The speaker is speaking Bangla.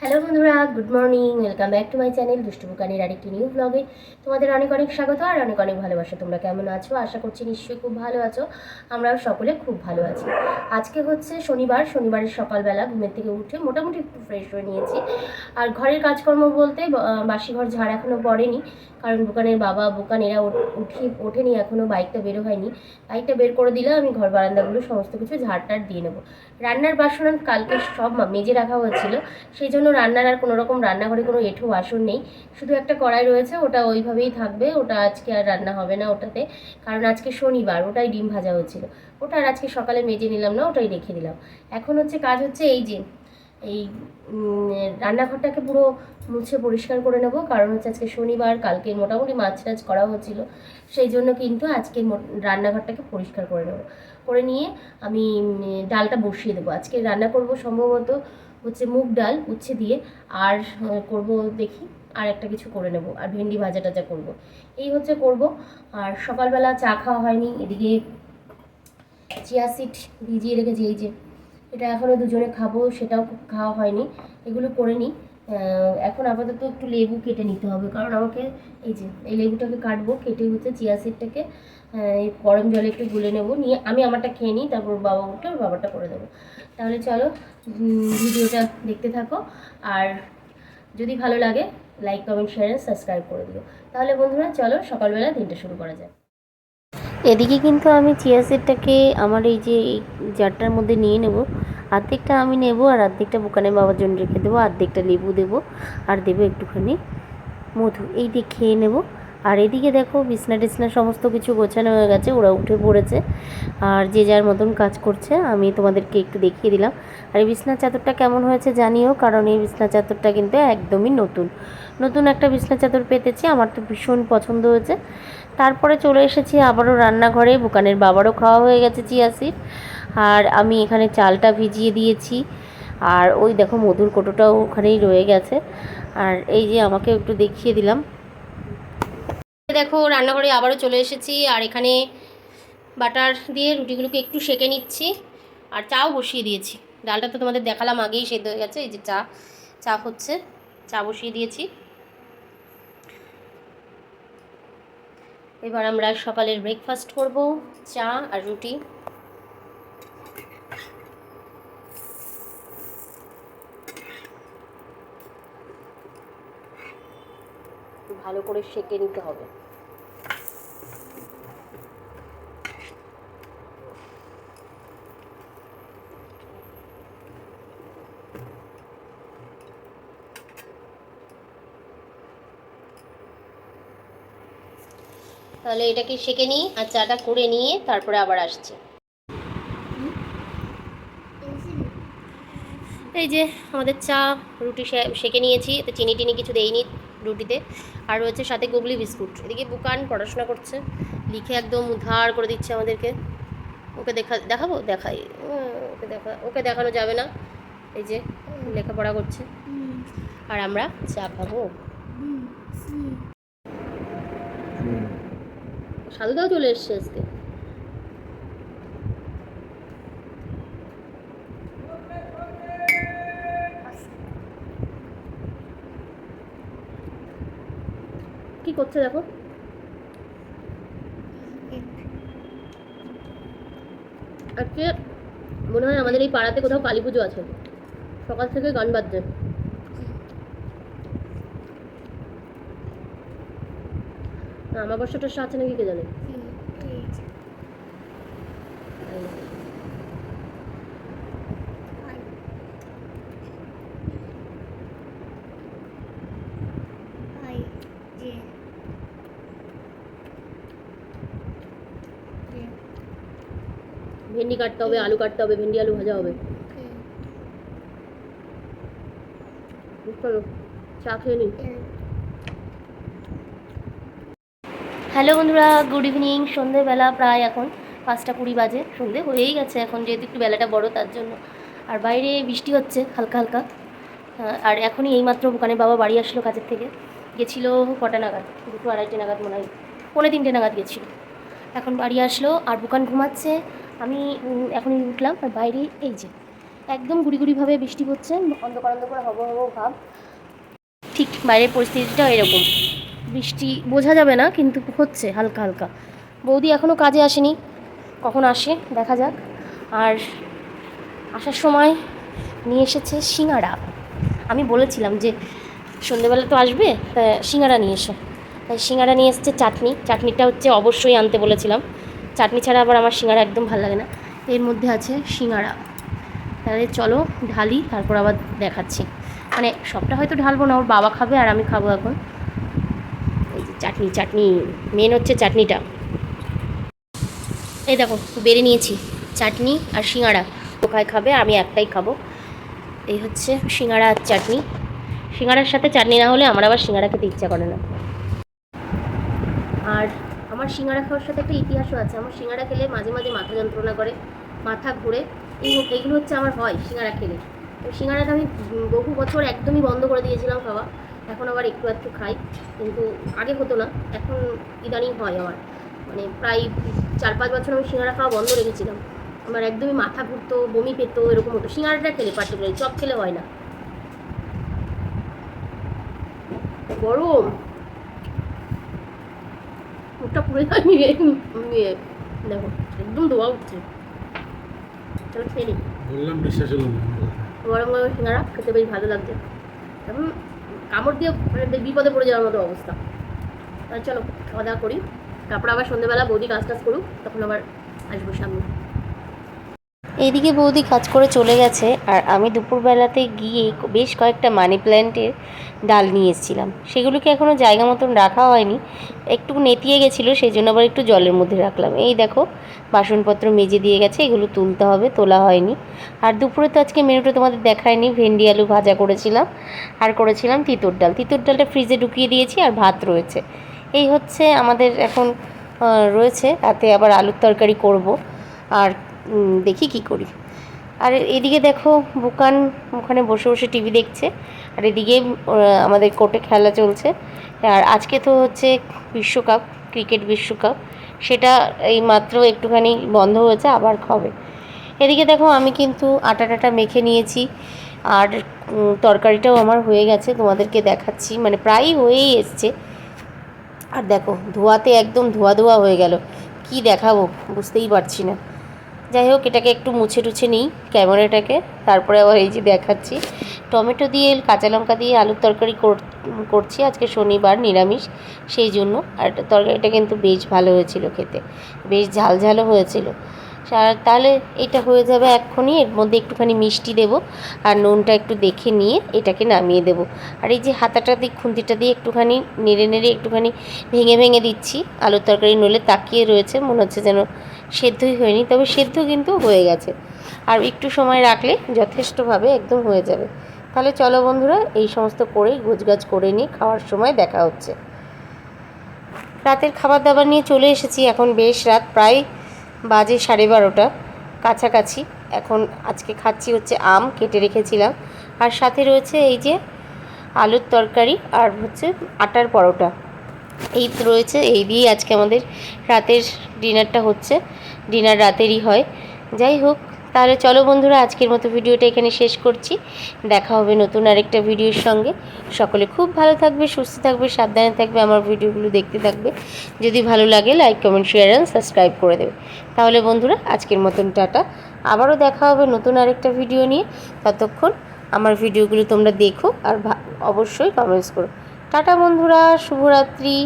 হ্যালো বন্ধুরা, good morning. Welcome back to my channel দুষ্টু বুকানির আরেকটি নিউ ব্লগে তোমাদের অনেক অনেক স্বাগত আর অনেক অনেক ভালোবাসা। তোমরা কেমন আছো? আশা করছি নিশ্চয়ই খুব ভালো আছো। আমরাও সকলে খুব ভালো আছি। আজকে হচ্ছে শনিবারের সকালবেলা ঘুমের থেকে উঠে মোটামুটি একটু ফ্রেশ হয়ে নিয়েছি। আর ঘরের কাজকর্ম বলতে বাসি ঘর ঝাড় এখনও পড়েনি, কারণ বুকানের বাবা বুকান এরা ওঠেনি এখনও, বাইকটা বেরো হয়নি। বাইকটা বের করে দিলে আমি ঘর বারান্দাগুলো সমস্ত কিছু ঝাড়টার দিয়ে নেবো। রান্নার বাসন কালকে সব মেজে রাখা হয়েছিল, সেই জন্য রান্নার আর কোনো রকম রান্নাঘরে কোনো এঁঠো বাসন নেই। শুধু একটা কড়াই রয়েছে, ওটা ওইভাবেই থাকবে, ওটা আজকে আর রান্না হবে না ওটাতে, কারণ আজকে শনিবার, ওটাই ডিম ভাজা হয়েছিল। ওটা আর আজকে সকালে মেজে নিলাম না, ওটাই রেখে দিলাম। এখন হচ্ছে কাজ হচ্ছে এই যে এই রান্নাঘরটাকে পুরো মুছে পরিষ্কার করে নেব, কারণ হচ্ছে আজকে শনিবার, কালকে মোটামুটি মাছ টাছ করা হচ্ছিল, সেই জন্য কিন্তু আজকে রান্নাঘরটাকে পরিষ্কার করে নেব। করে নিয়ে আমি ডালটা বসিয়ে দেবো। আজকে রান্না করব সম্ভবত হচ্ছে মুগ ডাল উচ্ছে দিয়ে, আর করব দেখি আর একটা কিছু করে নেব, আর ভেন্ডি ভাজা টাজা করব, এই হচ্ছে করব। আর সকালবেলা চা খাওয়া হয়নি, এদিকে চিয়া সিড ভিজিয়ে রেখেছি, এই যে এটা এখনও দুজনে খাবো, সেটাও খাওয়া হয়নি, এগুলো করে নিই। এখন আপাতত একটু লেবু কেটে নিতে হবে, কারণ আমাকে এই যে এই লেবুটাকে কাটবো, কেটে হচ্ছে চিয়া সিডটাকে এই গরম জলে একটু গুলে নেবো, নিয়ে আমি আমারটা খেয়ে নিই, তারপর বাবা উঠলে ওর বাবারটা করে দেবো। তাহলে চলো ভিডিওটা দেখতে থাকো, আর যদি ভালো লাগে লাইক কমেন্ট শেয়ার সাবস্ক্রাইব করে দিও। তাহলে বন্ধুরা চলো সকালবেলা দিনটা শুরু করা যায়। এদিকে কিন্তু আমি চিয়া সিডটাকে আমার এই যে এই জারটার মধ্যে নিয়ে নেব। অর্ধেকটা আমি নেব আর অর্ধেকটা বুকানের বাবার জন্য রেখে দেবো, অর্ধেকটা লেবু দেবো আর দেবো একটুখানি মধু, এই দিয়ে খেয়ে নেব। আর এদিকে দেখো বিছনা টিছনা সমস্ত কিছু গোছানো হয়ে গেছে, ওরা উঠে পড়েছে আর যে যার মতন কাজ করছে, আমি তোমাদেরকে একটু দেখিয়ে দিলাম। আর এই বিছনা চাদরটা কেমন হয়েছে জানিও, কারণ এই বিছনা চাদরটা কিন্তু একদমই নতুন নতুন একটা বিছনা চাদর পেতেছি, আমার তো ভীষণ পছন্দ হয়েছে। তারপরে চলে এসেছি আবারও রান্নাঘরে, বুকানের বাবারও খাওয়া হয়ে গেছে চিয়া সিড, আর আমি এখানে চালটা ভিজিয়ে দিয়েছি, আর ওই দেখো মধুর কোটোটাও ওখানেই রয়ে গেছে। আর এই যে আমাকে একটু দেখিয়ে দিলাম। দেখো রান্নাঘরে আবারও চলে এসেছি, আর এখানে বাটার দিয়ে রুটিগুলোকে একটু সেঁকে নিচ্ছি, আর চাও বসিয়ে দিয়েছি। ডালটা তো তোমাদের দেখালাম আগেই সেদ্ধ হয়ে গেছে, এই যে চা চা হচ্ছে, চা বসিয়ে দিয়েছি। এবার আমরা সকালের ব্রেকফাস্ট করব, চা আর রুটি। ভালো করে সেঁকে নিতে হবে। তাহলে এটাকে সেঁকে নিই আর চাটা করে নিয়ে তারপরে আবার আসছি। এই যে আমাদের চা রুটি সেঁকে নিয়েছি, এতে চিনি টিনি কিছু দেইনি রুটিতে, আর রয়েছে সাথে গুগলি বিস্কুট। এদিকে বুকান পড়াশোনা করছে, লিখে একদম উদ্ধার করে দিচ্ছে আমাদেরকে। ওকে দেখাবো, দেখাই, ওকে দেখানো যাবে না, এই যে লেখাপড়া করছে আর আমরা চা খাবো। সাধুদাও চলে এসছে আজকে। কি করছে দেখো, আজকে মনে হয় আমাদের এই পাড়াতে কোথাও কালী পুজো আছে, সকাল থেকে গান বাজছে। আমাবস্যাটা আছে নাকি কে জানে। ভেন্ডি কাটতে হবে, আলু কাটতে হবে, ভেন্ডি আলু ভাজা হবে। চলো চা খেয়ে নিই। হ্যালো বন্ধুরা, গুড ইভিনিং। সন্ধেবেলা প্রায় এখন 5:20 বাজে, সন্ধে হয়েই গেছে এখন, যেহেতু একটু বেলাটা বড় তার জন্য। আর বাইরে বৃষ্টি হচ্ছে হালকা হালকা। আর এখনই এইমাত্র বুকানের বাবা বাড়ি আসলো কাজের থেকে, গেছিলো কটা নাগাদ, 2-2:30 নাগাদ মনে হয়, 2:45 নাগাদ গেছিলো। এখন বাড়ি আসলো আর বুকান ঘুমাচ্ছে। আমি এখনই উঠলাম, আর বাইরে এই যে একদম গুড়ি বৃষ্টি হচ্ছে, অন্ধকার অন্ধকার হব ভাব। ঠিক বাইরের পরিস্থিতিটাও এরকম, বৃষ্টি বোঝা যাবে না কিন্তু হচ্ছে হালকা হালকা। বৌদি এখনও কাজে আসেনি, কখন আসে দেখা যাক। আর আসার সময় নিয়ে এসেছে সিঙ্গাড়া। আমি বলেছিলাম যে সন্ধেবেলা তো আসবে, তা সিঙ্গাড়া নিয়ে এসো, তাই সিঙ্গাড়া নিয়ে এসেছে। চাটনিটা হচ্ছে অবশ্যই আনতে বলেছিলাম, চাটনি ছাড়া আবার আমার সিঙ্গাড়া একদম ভালো লাগে না। এর মধ্যে আছে সিঙ্গাড়া। তাহলে চলো ঢালি, তারপর আবার দেখাচ্ছি। মানে সবটা হয়তো ঢালবো না, ওর বাবা খাবে আর আমি খাবো এখন। এই যে চাটনি মেন হচ্ছে চাটনিটা। এই দেখো বেড়ে নিয়েছি চাটনি আর সিঙ্গাড়া। কোথায় খাবে, আমি একটাই খাবো। এই হচ্ছে সিঙ্গাড়া আর চাটনি। সিঙ্গাড়ার সাথে চাটনি না হলে আমার আবার সিঙ্গাড়া খেতে ইচ্ছা করে না। আর আমার সিঙ্গাড়া খাওয়ার সাথে একটা ইতিহাসও আছে। আমার সিঙ্গাড়া খেলে মাঝে মাঝে মাথা যন্ত্রণা করে, মাথা ঘুরে, এইগুলো হচ্ছে আমার হয় সিঙ্গাড়া খেলে। তো সিঙ্গাড়াটা আমি বহু বছর একদমই বন্ধ করে দিয়েছিলাম খাওয়া, এখন আবার একটু একটু খাই, কিন্তু আগে হতো না, এখন ইদানিং হয় আমার। মানে প্রায় 4-5 বছর আমি সিঙ্গাড়া খাওয়া বন্ধ রেখেছিলাম। আমার একদমই মাথা ঘুরতো, বমি পেতো, এরকম হতো সিঙ্গাড়াটা খেলে পার্টিকুলারলি, চপ খেলে হয় না। গরম মুখটা পুড়ে যায়নি, দেখো একদম ধোয়া উঠছে। চলো খেয়ে নিই। বললাম বিশ্বাস হলো না। গরম গরম সিঙ্গাড়া খেতে বেশ ভালো লাগছে। এখন কামড় দিয়ে মানে বিপদে পড়ে যাওয়ার মতো অবস্থা। তাহলে চলো খাওয়া দাওয়া করি, তারপর আবার সন্ধ্যেবেলা বৌদি কাজ টাজ করুক, তখন আবার আসবো সামনে। এদিকে বৌদি কাজ করে চলে গেছে, আর আমি দুপুরবেলাতে গিয়ে বেশ কয়েকটা মানি প্ল্যান্টের ডাল নিয়ে এসেছিলাম। সেগুলোকে এখনও জায়গা মতন রাখা হয়নি, একটু নেতিয়ে গেছিলো, সেই জন্য আবার একটু জলের মধ্যে রাখলাম। এই দেখো বাসনপত্র মেজে দিয়ে গেছে, এগুলো তুলতে হবে, তোলা হয়নি। আর দুপুরে তো আজকে মেনুটা তোমাদের দেখায়নি, ভেন্ডি আলু ভাজা করেছিলাম, আর করেছিলাম তিতুর ডালটা ফ্রিজে ঢুকিয়ে দিয়েছি, আর ভাত রয়েছে। এই হচ্ছে আমাদের এখন রয়েছে। রাতে আবার আলুর তরকারি করব, আর দেখি কি করি। আর এদিকে দেখো বুকান ওখানে বসে বসে টিভি দেখছে, আর এদিকে আমাদের কোর্টে খেলা চলছে। আর আজকে তো হচ্ছে বিশ্বকাপ, ক্রিকেট বিশ্বকাপ, সেটা এই মাত্র একটুখানি বন্ধ হয়েছে, আবার হবে। এদিকে দেখো আমি কিন্তু আটা মেখে নিয়েছি, আর তরকারিটাও আমার হয়ে গেছে, তোমাদেরকে দেখাচ্ছি, মানে প্রায়ই হয়েই এসছে। আর দেখো ধোয়াতে একদম ধোয়া হয়ে গেল, কি দেখাবো বুঝতেই পারছি না। যাই হোক এটাকে একটু মুছে টুছে নিই ক্যামেরাটাকে, তারপরে আবার এই যে দেখাচ্ছি। টমেটো দিয়ে কাঁচা লঙ্কা দিয়ে আলুর তরকারি করছি, আজকে শনিবার নিরামিষ, সেই জন্য। আর তরকারিটা কিন্তু বেশ ভালো হয়েছিল খেতে, বেশ ঝালঝালও হয়েছিল। তাহলে এটা হয়ে যাবে এক্ষুনি। এর মধ্যে একটুখানি মিষ্টি দেব, আর নুনটা একটু দেখে নিয়ে এটাকে নামিয়ে দেব। আর এই যে হাতাটা দিয়ে খুন্তিটা দিয়ে একটুখানি নেড়ে একটুখানি ভেঙে দিচ্ছি। আলুর তরকারি নলে তাকিয়ে রয়েছে, মনে হচ্ছে যেন সেদ্ধই হয়নি, তবে সেদ্ধ কিন্তু হয়ে গেছে। আর একটু সময় রাখলে যথেষ্টভাবে একদম হয়ে যাবে। তাহলে চলো বন্ধুরা, এই সমস্ত করেই গোছগাছ করে নিয়ে খাওয়ার সময় দেখা হচ্ছে। রাতের খাবার দাবার নিয়ে চলে এসেছি, এখন বেশ রাত, প্রায় বাজে 12:30 কাছাকাছি। এখন আজকে খাচ্ছি হচ্ছে আম কেটে রেখেছিলাম, আর সাথে রয়েছে এই যে আলুর তরকারি, আর হচ্ছে আটার পরোটা, এই রয়েছে। এই দিয়েই আজকে আমাদের রাতের ডিনারটা হচ্ছে, ডিনার রাতেরই হয়। যাই হোক, তাহলে চলো বন্ধুরা, আজকের মতো ভিডিওটা এখানে শেষ করছি। দেখা হবে নতুন আরেকটা ভিডিওর সঙ্গে। সকলে খুব ভালো থাকবে, সুস্থ থাকবে, সাবধানে থাকবে, আমার ভিডিওগুলো দেখতে থাকবে। যদি ভালো লাগে like comment share and subscribe করে দেবে। তাহলে বন্ধুরা আজকের মতন টাটা, আবারও দেখা হবে নতুন আরেকটা ভিডিও নিয়ে। ততক্ষণ আমার ভিডিওগুলো তোমরা দেখো, আর অবশ্যই কমেন্টস করো। টাটা বন্ধুরা, শুভরাত্রি।